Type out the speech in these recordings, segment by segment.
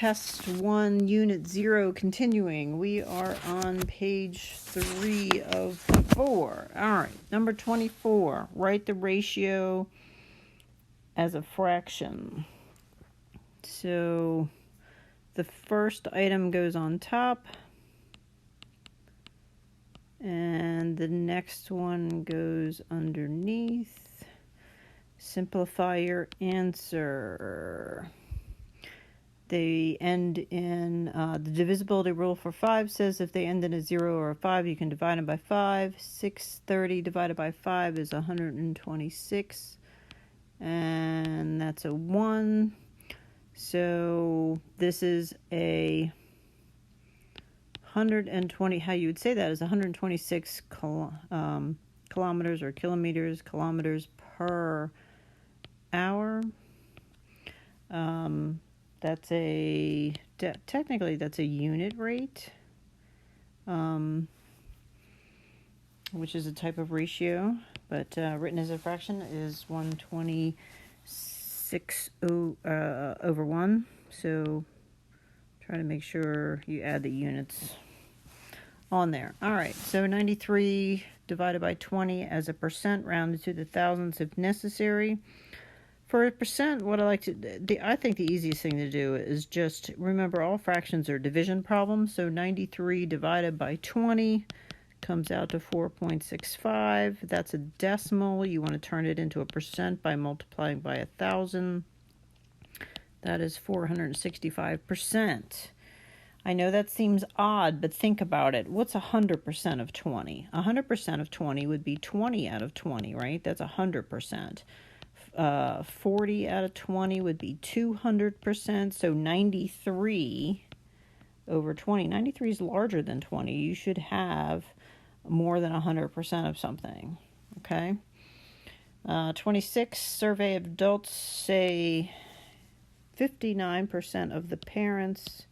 test 1, unit 0, continuing. We are on page 3 of 4. All right, number 24. Write the ratio as a fraction. So the first item goes on top, and the next one goes underneath. Simplify your answer. They end in, the divisibility rule for 5 says if they end in a 0 or a 5, you can divide them by 5. 630 divided by 5 is 126, and that's a 1. So this is a 120, how you would say that is 126 kilometers or kilometers per hour. That's technically that's a unit rate, which is a type of ratio, but written as a fraction is 126 over 1. So try to make sure you add the units on there. All right, so 93 divided by 20 as a percent, rounded to the thousandths if necessary. For a percent, what I think the easiest thing to do is just remember all fractions are division problems. So 93 divided by 20 comes out to 4.65. That's a decimal. You want to turn it into a percent by multiplying by 1,000. That is 465%. I know that seems odd, but think about it. What's 100% of 20? 100% of 20 would be 20 out of 20, right? That's 100%. 40 out of 20 would be 200%. So 93 over 20. 93 is larger than 20. You should have more than 100% of something. Okay. 26, survey of adults, say 59% of the parents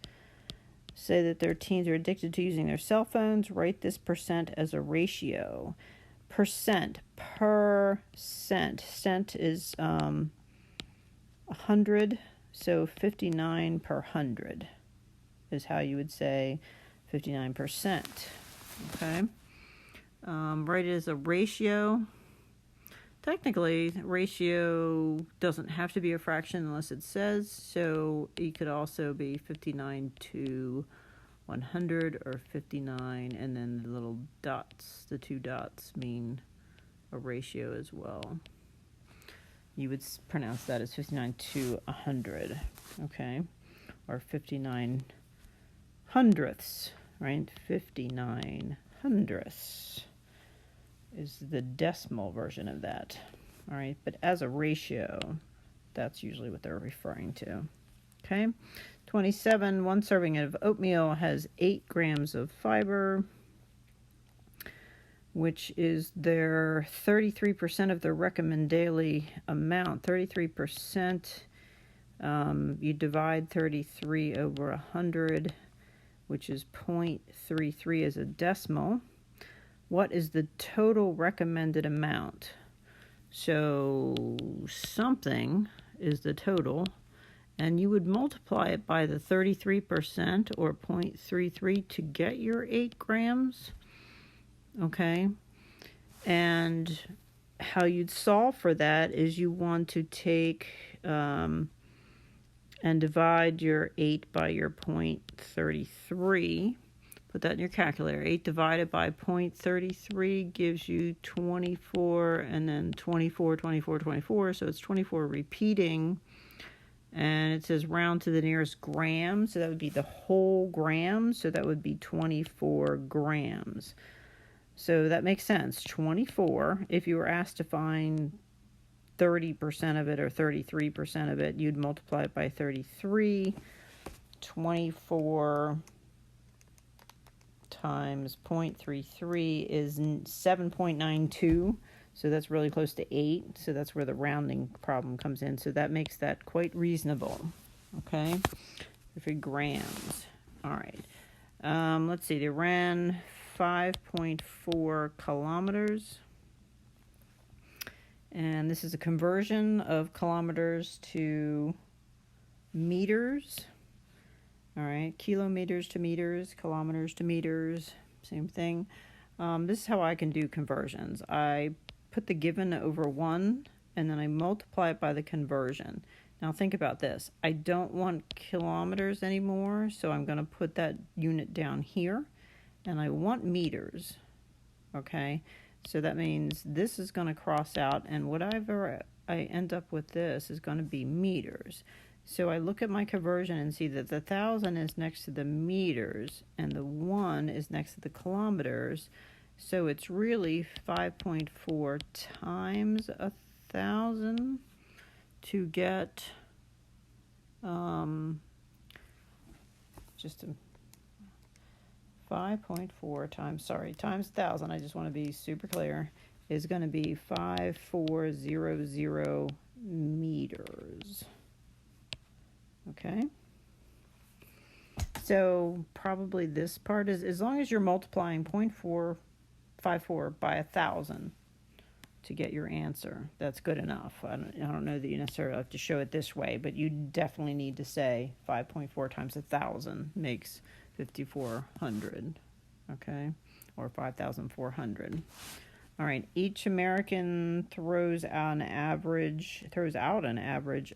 say that their teens are addicted to using their cell phones. Write this percent as a ratio. Percent. Cent is 100, so 59 per 100 is how you would say 59%. Okay. Write it as a ratio. Technically, ratio doesn't have to be a fraction unless it says, so it could also be 59 to 100 or 59, and then the little dots, the two dots, mean a ratio as well. You would pronounce that as 59 to 100, okay? Or 59 hundredths, right? 59 hundredths is the decimal version of that, all right? But as a ratio, that's usually what they're referring to, okay? 27, 1 serving of oatmeal has 8 grams of fiber, which is their 33% of their recommended daily amount. 33%, you divide 33 over 100, which is 0.33 as a decimal. What is the total recommended amount? So something is the total, and you would multiply it by the 33% or 0.33 to get your 8 grams. Okay, and how you'd solve for that is you want to take and divide your 8 by your 0.33. Put that in your calculator. 8 divided by 0.33 gives you 24, and then 24, 24, 24. So it's 24 repeating. And it says round to the nearest gram. So that would be the whole gram. So that would be 24 grams. So that makes sense. 24. If you were asked to find 30% of it or 33% of it, you'd multiply it by 33. 24 times 0.33 is 7.92, so that's really close to 8, so that's where the rounding problem comes in, so that makes that quite reasonable, okay, for grams. All right, let's see, they ran 5.4 kilometers, and this is a conversion of kilometers to meters. All right, kilometers to meters, kilometers to meters, same thing. This is how I can do conversions. I put the given over 1, and then I multiply it by the conversion. Now think about this. I don't want kilometers anymore, so I'm going to put that unit down here, and I want meters. Okay, so that means this is going to cross out, and whatever I end up with this is going to be meters. So I look at my conversion and see that the 1,000 is next to the meters and the 1 is next to the kilometers. So it's really 5.4 times 1,000 to get just 5.4 times, times 1,000. I just want to be super clear, is going to be 5400 meters. Okay, so probably this part is, as long as you're multiplying 0.454 by 1,000 to get your answer, that's good enough. I don't know that you necessarily have to show it this way, but you definitely need to say 5.4 times 1,000 makes 5,400, okay, or 5,400. All right, each American throws out an average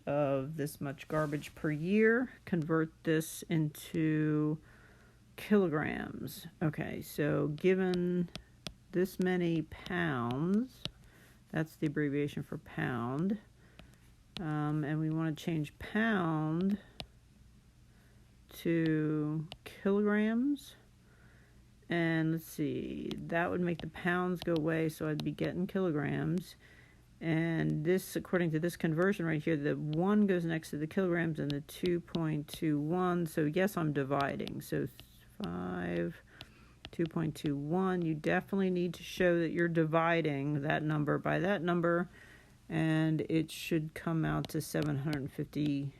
of this much garbage per year. Convert this into kilograms. Okay, so given this many pounds, that's the abbreviation for pound, and we want to change pound to kilograms. And let's see, that would make the pounds go away, so I'd be getting kilograms. And this, according to this conversion right here, the 1 goes next to the kilograms and the 2.21. So yes, I'm dividing. So 2.21. You definitely need to show that you're dividing that number by that number, and it should come out to 750